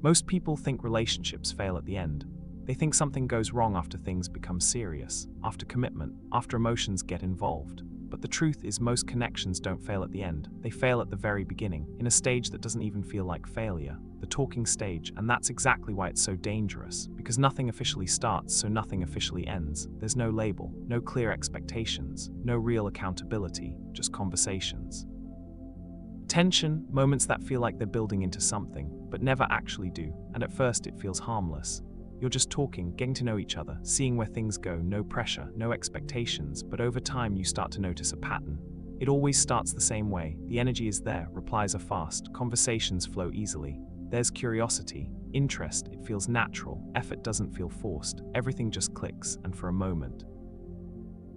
Most people think relationships fail at the end. They think something goes wrong after things become serious, after commitment, after emotions get involved. But the truth is most connections don't fail at the end. They fail at the very beginning, in a stage that doesn't even feel like failure, the talking stage, and that's exactly why it's so dangerous, because nothing officially starts, so nothing officially ends. There's no label, no clear expectations, no real accountability, just conversations. Tension, moments that feel like they're building into something, but never actually do, and at first it feels harmless. You're just talking, getting to know each other, seeing where things go, no pressure, no expectations, but over time you start to notice a pattern. It always starts the same way. The energy is there, replies are fast, conversations flow easily. There's curiosity, interest, it feels natural, effort doesn't feel forced, everything just clicks, and for a moment.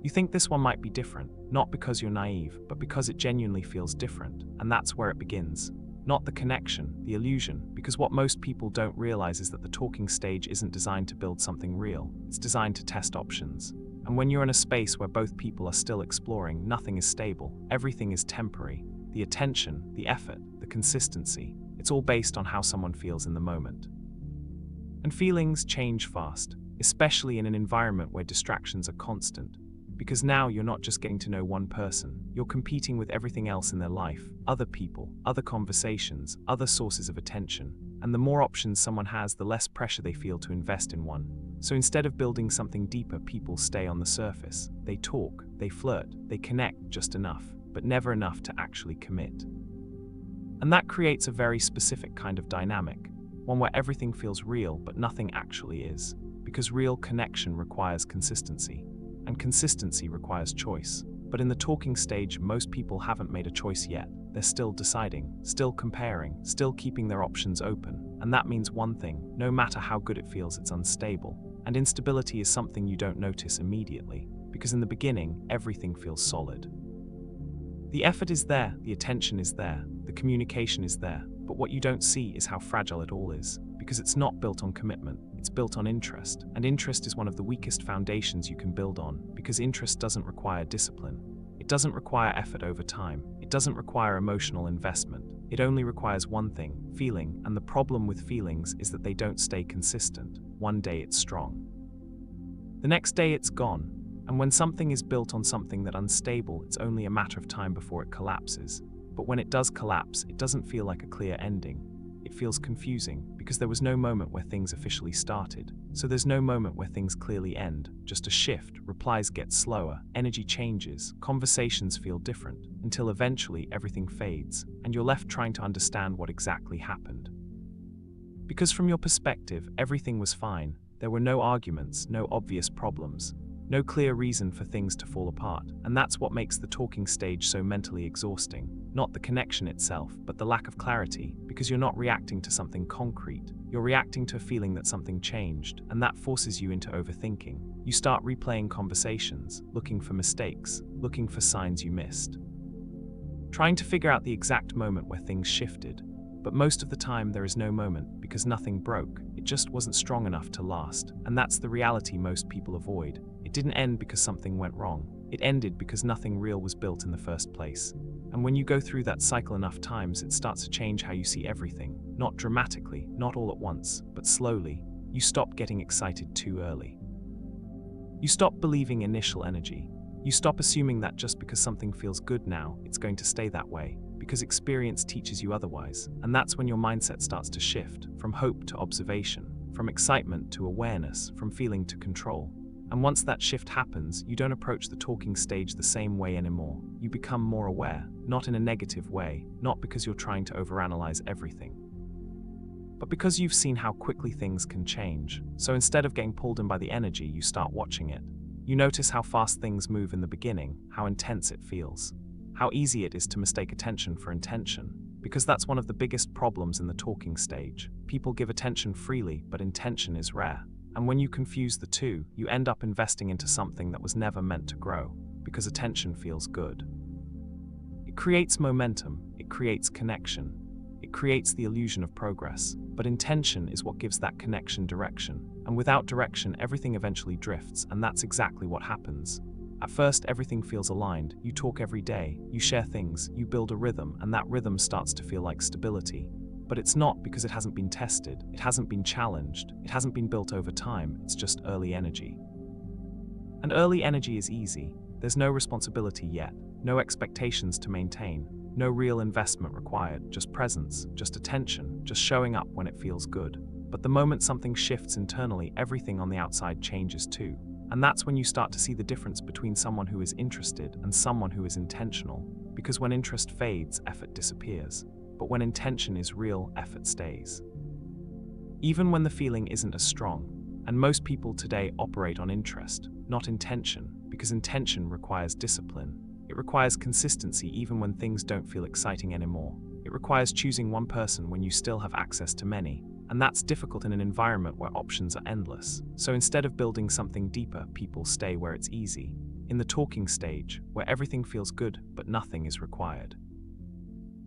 You think this one might be different, not because you're naive, but because it genuinely feels different, and that's where it begins. Not the connection, the illusion, because what most people don't realize is that the talking stage isn't designed to build something real, it's designed to test options. And when you're in a space where both people are still exploring, nothing is stable, everything is temporary. The attention, the effort, the consistency, it's all based on how someone feels in the moment. And feelings change fast, especially in an environment where distractions are constant. Because now you're not just getting to know one person, you're competing with everything else in their life, other people, other conversations, other sources of attention. And the more options someone has, the less pressure they feel to invest in one. So instead of building something deeper, people stay on the surface. They talk, they flirt, they connect just enough, but never enough to actually commit. And that creates a very specific kind of dynamic, one where everything feels real but nothing actually is. Because real connection requires consistency. And consistency requires choice. But in the talking stage, most people haven't made a choice yet. They're still deciding, still comparing, still keeping their options open. And that means one thing: no matter how good it feels, it's unstable. And instability is something you don't notice immediately, because in the beginning, everything feels solid. The effort is there, the attention is there, the communication is there, but what you don't see is how fragile it all is. Because it's not built on commitment, it's built on interest. And interest is one of the weakest foundations you can build on, because interest doesn't require discipline. It doesn't require effort over time. It doesn't require emotional investment. It only requires one thing: feeling. And the problem with feelings is that they don't stay consistent. One day it's strong, the next day it's gone. And when something is built on something that's unstable, it's only a matter of time before it collapses. But when it does collapse, it doesn't feel like a clear ending. It feels confusing, because there was no moment where things officially started. So there's no moment where things clearly end, just a shift, replies get slower, energy changes, conversations feel different, until eventually everything fades, and you're left trying to understand what exactly happened. Because from your perspective, everything was fine. There were no arguments, no obvious problems, no clear reason for things to fall apart. And that's what makes the talking stage so mentally exhausting. Not the connection itself, but the lack of clarity, because you're not reacting to something concrete. You're reacting to a feeling that something changed, and that forces you into overthinking. You start replaying conversations, looking for mistakes, looking for signs you missed, trying to figure out the exact moment where things shifted. But most of the time there is no moment, because nothing broke. It just wasn't strong enough to last. And that's the reality most people avoid. It didn't end because something went wrong. It ended because nothing real was built in the first place. And when you go through that cycle enough times, it starts to change how you see everything. Not dramatically, not all at once, but slowly. You stop getting excited too early. You stop believing initial energy. You stop assuming that just because something feels good now, it's going to stay that way. Because experience teaches you otherwise. And that's when your mindset starts to shift, from hope to observation, from excitement to awareness, from feeling to control. And once that shift happens, you don't approach the talking stage the same way anymore. You become more aware, not in a negative way, not because you're trying to overanalyze everything, but because you've seen how quickly things can change. So instead of getting pulled in by the energy, you start watching it. You notice how fast things move in the beginning, how intense it feels, how easy it is to mistake attention for intention. Because that's one of the biggest problems in the talking stage. People give attention freely, but intention is rare. And when you confuse the two, you end up investing into something that was never meant to grow, because attention feels good. It creates momentum, it creates connection, it creates the illusion of progress, but intention is what gives that connection direction. And without direction, everything eventually drifts, and that's exactly what happens. At first, everything feels aligned. You talk every day, you share things, you build a rhythm, and that rhythm starts to feel like stability. But it's not because it hasn't been tested, it hasn't been challenged, it hasn't been built over time, it's just early energy. And early energy is easy. There's no responsibility yet, no expectations to maintain, no real investment required, just presence, just attention, just showing up when it feels good. But the moment something shifts internally, everything on the outside changes too. And that's when you start to see the difference between someone who is interested and someone who is intentional. Because when interest fades, effort disappears. But when intention is real, effort stays. Even when the feeling isn't as strong. And most people today operate on interest, not intention, because intention requires discipline. It requires consistency even when things don't feel exciting anymore. It requires choosing one person when you still have access to many. And that's difficult in an environment where options are endless. So instead of building something deeper, people stay where it's easy. In the talking stage, where everything feels good but nothing is required.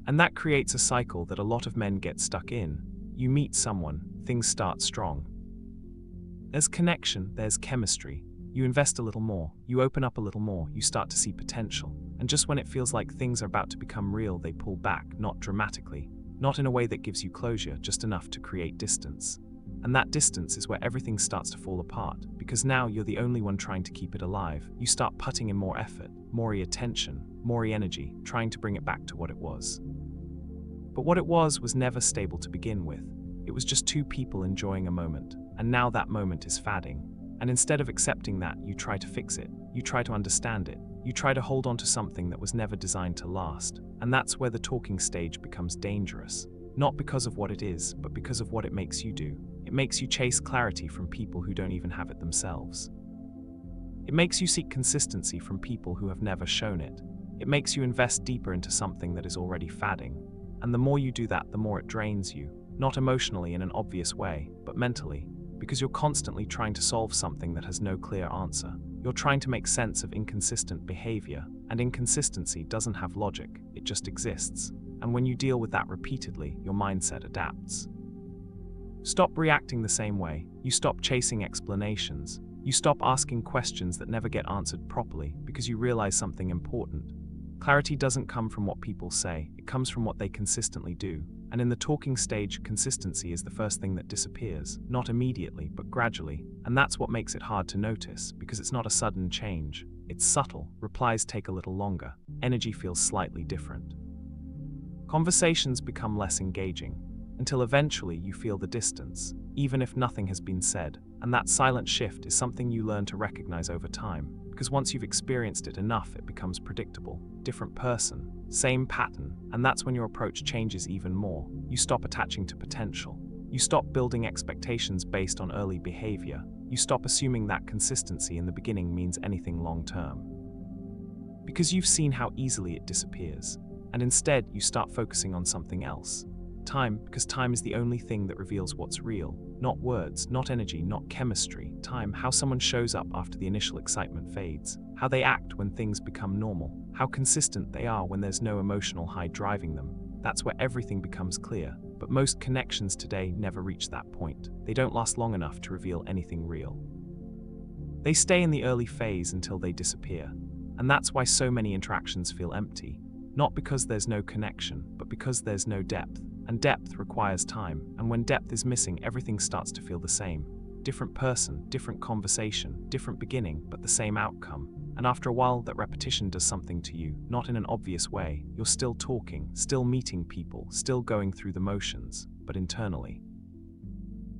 And that creates a cycle that a lot of men get stuck in. You meet someone, things start strong. There's connection, there's chemistry. You invest a little more, you open up a little more, you start to see potential. And just when it feels like things are about to become real, they pull back, not dramatically, not in a way that gives you closure, just enough to create distance. And that distance is where everything starts to fall apart, because now you're the only one trying to keep it alive. You start putting in more effort, more attention, more energy, trying to bring it back to what it was. But what it was never stable to begin with. It was just two people enjoying a moment, and now that moment is fading. And instead of accepting that, you try to fix it, you try to understand it, you try to hold on to something that was never designed to last. And that's where the talking stage becomes dangerous. Not because of what it is, but because of what it makes you do. It makes you chase clarity from people who don't even have it themselves. It makes you seek consistency from people who have never shown it. It makes you invest deeper into something that is already fading. And the more you do that, the more it drains you. Not emotionally in an obvious way, but mentally. Because you're constantly trying to solve something that has no clear answer. You're trying to make sense of inconsistent behavior, and inconsistency doesn't have logic, it just exists. And when you deal with that repeatedly, your mindset adapts. Stop reacting the same way, you stop chasing explanations, you stop asking questions that never get answered properly because you realize something important. Clarity doesn't come from what people say, it comes from what they consistently do. And in the talking stage, consistency is the first thing that disappears, not immediately, but gradually. And that's what makes it hard to notice, because it's not a sudden change. It's subtle, replies take a little longer, energy feels slightly different. Conversations become less engaging, until eventually you feel the distance, even if nothing has been said. And that silent shift is something you learn to recognize over time, because once you've experienced it enough, it becomes predictable. Different person, same pattern, and that's when your approach changes even more. You stop attaching to potential. You stop building expectations based on early behavior. You stop assuming that consistency in the beginning means anything long-term. Because you've seen how easily it disappears, and instead you start focusing on something else. Time, because time is the only thing that reveals what's real. Not words, not energy, not chemistry. Time, how someone shows up after the initial excitement fades. How they act when things become normal. How consistent they are when there's no emotional high driving them. That's where everything becomes clear. But most connections today never reach that point. They don't last long enough to reveal anything real. They stay in the early phase until they disappear. And that's why so many interactions feel empty. Not because there's no connection, but because there's no depth. And depth requires time, and when depth is missing, everything starts to feel the same. Different person, different conversation, different beginning, but the same outcome. And after a while, that repetition does something to you, not in an obvious way. You're still talking, still meeting people, still going through the motions, but internally.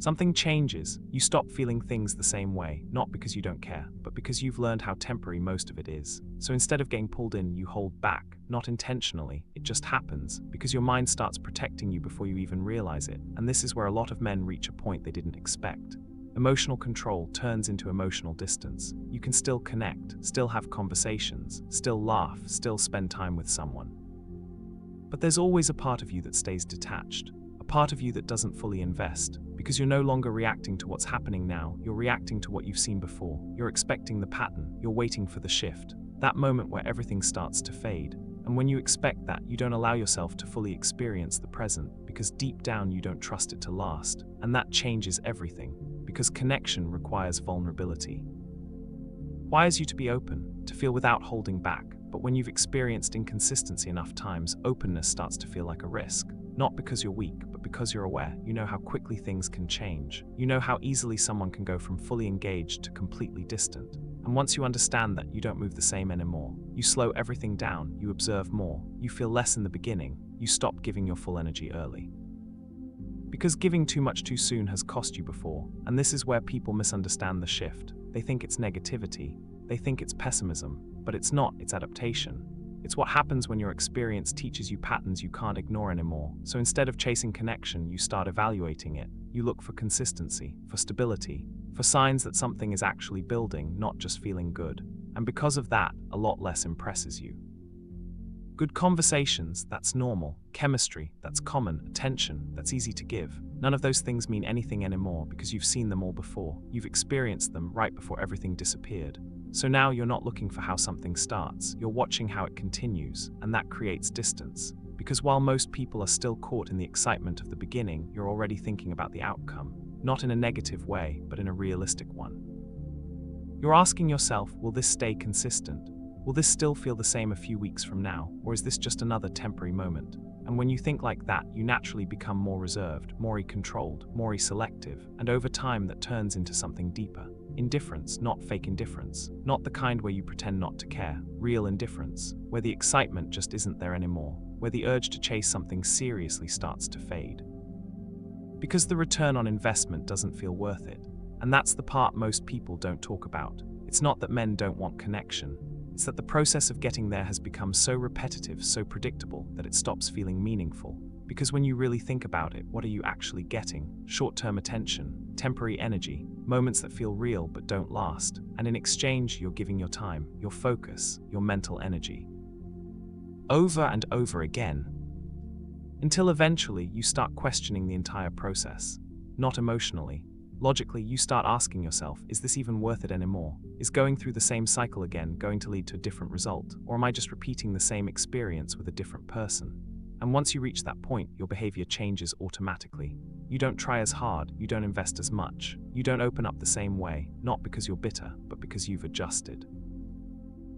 Something changes. You stop feeling things the same way, not because you don't care, but because you've learned how temporary most of it is. So instead of getting pulled in, you hold back, not intentionally, it just happens, because your mind starts protecting you before you even realize it. And this is where a lot of men reach a point they didn't expect. Emotional control turns into emotional distance. You can still connect, still have conversations, still laugh, still spend time with someone. But there's always a part of you that stays detached. A part of you that doesn't fully invest, because you're no longer reacting to what's happening now, you're reacting to what you've seen before. You're expecting the pattern, you're waiting for the shift, that moment where everything starts to fade. And when you expect that, you don't allow yourself to fully experience the present, because deep down you don't trust it to last. And that changes everything, because connection requires vulnerability. Requires you to be open, to feel without holding back. But when you've experienced inconsistency enough times, openness starts to feel like a risk. Not because you're weak, but because you're aware, you know how quickly things can change. You know how easily someone can go from fully engaged to completely distant. And once you understand that, you don't move the same anymore. You slow everything down, you observe more, you feel less in the beginning, you stop giving your full energy early. Because giving too much too soon has cost you before, and this is where people misunderstand the shift. They think it's negativity, they think it's pessimism, but it's not, it's adaptation. It's what happens when your experience teaches you patterns you can't ignore anymore. So instead of chasing connection, you start evaluating it. You look for consistency, for stability, for signs that something is actually building, not just feeling good. And because of that, a lot less impresses you. Good conversations, that's normal. Chemistry, that's common. Attention, that's easy to give. None of those things mean anything anymore because you've seen them all before. You've experienced them right before everything disappeared. So now you're not looking for how something starts, you're watching how it continues, and that creates distance. Because while most people are still caught in the excitement of the beginning, you're already thinking about the outcome. Not in a negative way, but in a realistic one. You're asking yourself, will this stay consistent? Will this still feel the same a few weeks from now, or is this just another temporary moment? And when you think like that, you naturally become more reserved, more controlled, more selective, and over time that turns into something deeper. Indifference, not fake indifference. Not the kind where you pretend not to care. Real indifference, where the excitement just isn't there anymore, where the urge to chase something seriously starts to fade. Because the return on investment doesn't feel worth it. And that's the part most people don't talk about. It's not that men don't want connection. It's that the process of getting there has become so repetitive, so predictable, that it stops feeling meaningful. Because when you really think about it, what are you actually getting? Short-term attention, temporary energy, moments that feel real but don't last. And in exchange, you're giving your time, your focus, your mental energy. Over and over again. Until eventually, you start questioning the entire process. Not emotionally. Logically, you start asking yourself, is this even worth it anymore? Is going through the same cycle again going to lead to a different result? Or am I just repeating the same experience with a different person? And once you reach that point, your behavior changes automatically. You don't try as hard, you don't invest as much, you don't open up the same way, not because you're bitter, but because you've adjusted.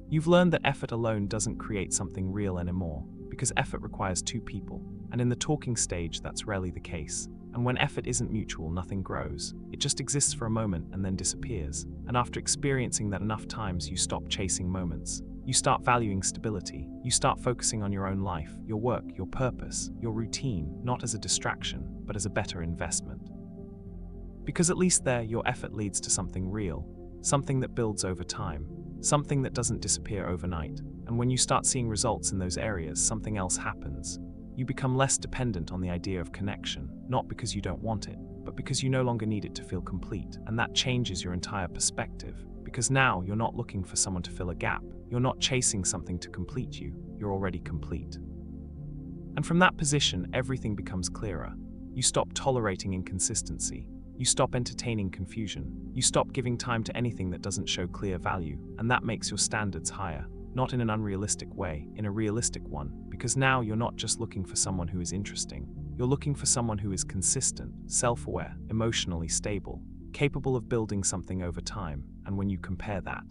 You've learned that effort alone doesn't create something real anymore, because effort requires two people, and in the talking stage, that's rarely the case. And when effort isn't mutual, nothing grows. It just exists for a moment and then disappears. And after experiencing that enough times, you stop chasing moments. You start valuing stability. You start focusing on your own life, your work, your purpose, your routine, not as a distraction, but as a better investment. Because at least there, your effort leads to something real, something that builds over time, something that doesn't disappear overnight. And when you start seeing results in those areas, something else happens. You become less dependent on the idea of connection, not because you don't want it, but because you no longer need it to feel complete. And that changes your entire perspective, because now you're not looking for someone to fill a gap. You're not chasing something to complete you. You're already complete. And from that position, everything becomes clearer. You stop tolerating inconsistency. You stop entertaining confusion. You stop giving time to anything that doesn't show clear value, and that makes your standards higher. Not in an unrealistic way, in a realistic one, because now you're not just looking for someone who is interesting. You're looking for someone who is consistent, self-aware, emotionally stable, capable of building something over time. And when you compare that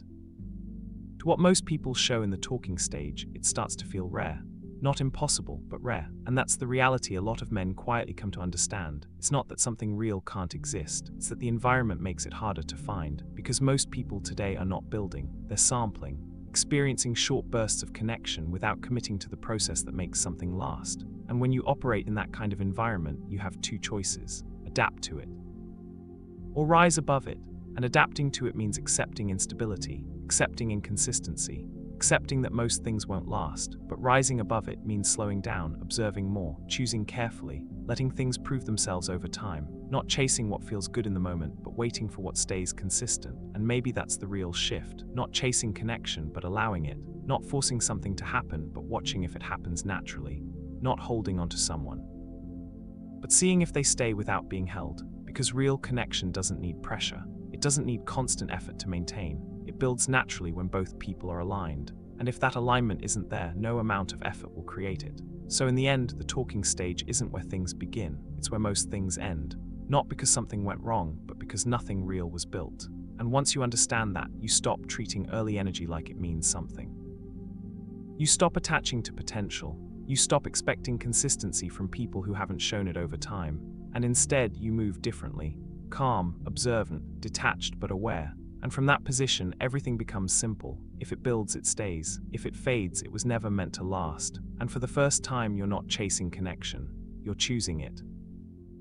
to what most people show in the talking stage, it starts to feel rare. Not impossible, but rare. And that's the reality a lot of men quietly come to understand. It's not that something real can't exist, it's that the environment makes it harder to find, because most people today are not building, they're sampling, experiencing short bursts of connection without committing to the process that makes something last. And when you operate in that kind of environment, you have two choices: adapt to it, or rise above it. And adapting to it means accepting instability, accepting inconsistency, accepting that most things won't last. But rising above it means slowing down, observing more, choosing carefully, letting things prove themselves over time, not chasing what feels good in the moment, but waiting for what stays consistent. And maybe that's the real shift, not chasing connection, but allowing it, not forcing something to happen, but watching if it happens naturally, not holding onto someone, but seeing if they stay without being held. Because real connection doesn't need pressure. It doesn't need constant effort to maintain. It builds naturally when both people are aligned. And if that alignment isn't there, no amount of effort will create it. So in the end, the talking stage isn't where things begin, it's where most things end. Not because something went wrong, but because nothing real was built. And once you understand that, you stop treating early energy like it means something. You stop attaching to potential. You stop expecting consistency from people who haven't shown it over time, and instead you move differently. Calm, observant, detached but aware. And from that position, everything becomes simple. If it builds, it stays. If it fades, it was never meant to last. And for the first time, you're not chasing connection. You're choosing it.